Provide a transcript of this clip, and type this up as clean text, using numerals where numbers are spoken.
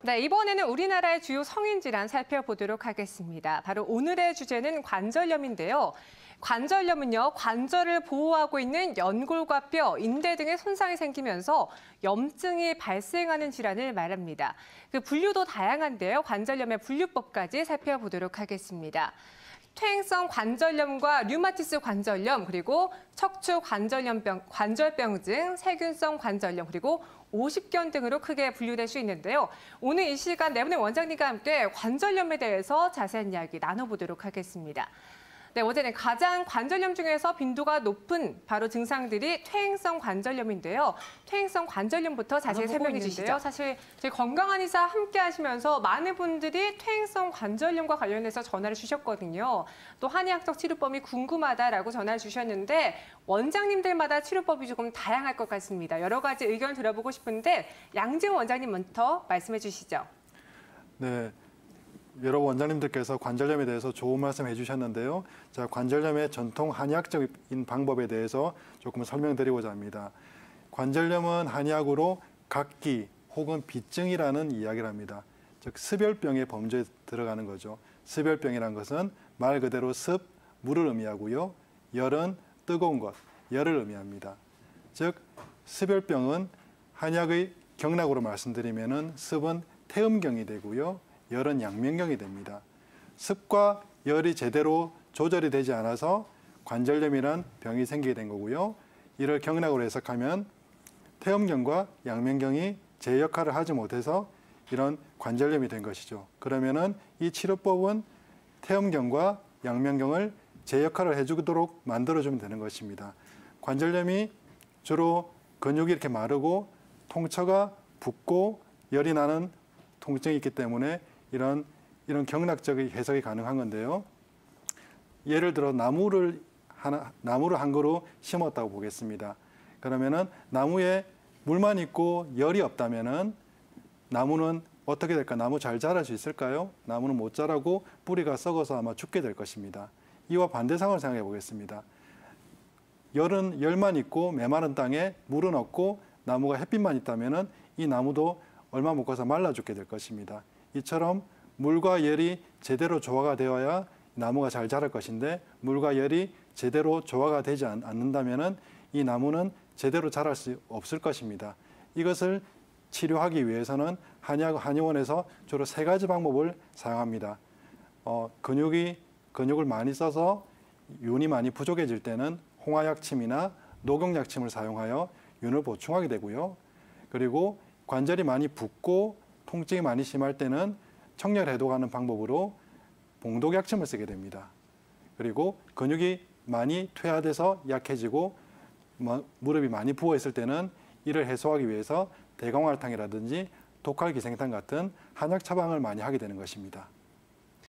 네, 이번에는 우리나라의 주요 성인 질환 살펴보도록 하겠습니다. 바로 오늘의 주제는 관절염인데요. 관절염은요, 관절을 보호하고 있는 연골과 뼈, 인대 등의 손상이 생기면서 염증이 발생하는 질환을 말합니다. 그 분류도 다양한데요. 관절염의 분류법까지 살펴보도록 하겠습니다. 퇴행성 관절염과 류마티스 관절염, 그리고 척추 관절병증, 세균성 관절염, 그리고 오십견 등으로 크게 분류될 수 있는데요. 오늘 이 시간 네 분의 원장님과 함께 관절염에 대해서 자세한 이야기 나눠보도록 하겠습니다. 네, 어제는 가장 관절염 중에서 빈도가 높은 바로 증상들이 퇴행성 관절염인데요. 퇴행성 관절염부터 자세히 설명해 주시죠. 사실 저희 건강한 의사 함께 하시면서 많은 분들이 퇴행성 관절염과 관련해서 전화를 주셨거든요. 또 한의학적 치료법이 궁금하다라고 전화를 주셨는데 원장님들마다 치료법이 조금 다양할 것 같습니다. 여러 가지 의견 들어보고 싶은데 양지훈 원장님 먼저 말씀해 주시죠. 네. 여러 원장님들께서 관절염에 대해서 좋은 말씀 해주셨는데요. 자, 관절염의 전통 한의학적인 방법에 대해서 조금 설명드리고자 합니다. 관절염은 한의학으로 각기 혹은 비증이라는 이야기를 합니다. 즉, 습열병의 범주에 들어가는 거죠. 습열병이라는 것은 말 그대로 습, 물을 의미하고요. 열은 뜨거운 것, 열을 의미합니다. 즉, 습열병은 한의학의 경락으로 말씀드리면은 습은 태음경이 되고요. 열은 양면경이 됩니다. 습과 열이 제대로 조절이 되지 않아서 관절염이란 병이 생기게 된 거고요. 이를 경락으로 해석하면 태음경과 양면경이 제 역할을 하지 못해서 이런 관절염이 된 것이죠. 그러면은 이 치료법은 태음경과 양면경을 제 역할을 해주도록 만들어주면 되는 것입니다. 관절염이 주로 근육이 이렇게 마르고 통처가 붓고 열이 나는 통증이 있기 때문에 이런 경락적인 해석이 가능한 건데요. 예를 들어 나무를 한 그루 심었다고 보겠습니다. 그러면은 나무에 물만 있고 열이 없다면은 나무는 어떻게 될까? 나무 잘 자랄 수 있을까요? 나무는 못 자라고 뿌리가 썩어서 아마 죽게 될 것입니다. 이와 반대 상황을 생각해 보겠습니다. 열만 있고 메마른 땅에 물은 없고 나무가 햇빛만 있다면은 이 나무도 얼마 못 가서 말라 죽게 될 것입니다. 이처럼 물과 열이 제대로 조화가 되어야 나무가 잘 자랄 것인데 물과 열이 제대로 조화가 되지 않는다면 이 나무는 제대로 자랄 수 없을 것입니다. 이것을 치료하기 위해서는 한의원에서 주로 세 가지 방법을 사용합니다. 근육을 많이 써서 윤이 많이 부족해질 때는 홍화약침이나 녹용약침을 사용하여 윤을 보충하게 되고요. 그리고 관절이 많이 붓고 통증이 많이 심할 때는 청열 해독하는 방법으로 봉독약침을 쓰게 됩니다. 그리고 근육이 많이 퇴화돼서 약해지고 무릎이 많이 부어 있을 때는 이를 해소하기 위해서 대광활탕이라든지 독활기생탕 같은 한약 처방을 많이 하게 되는 것입니다.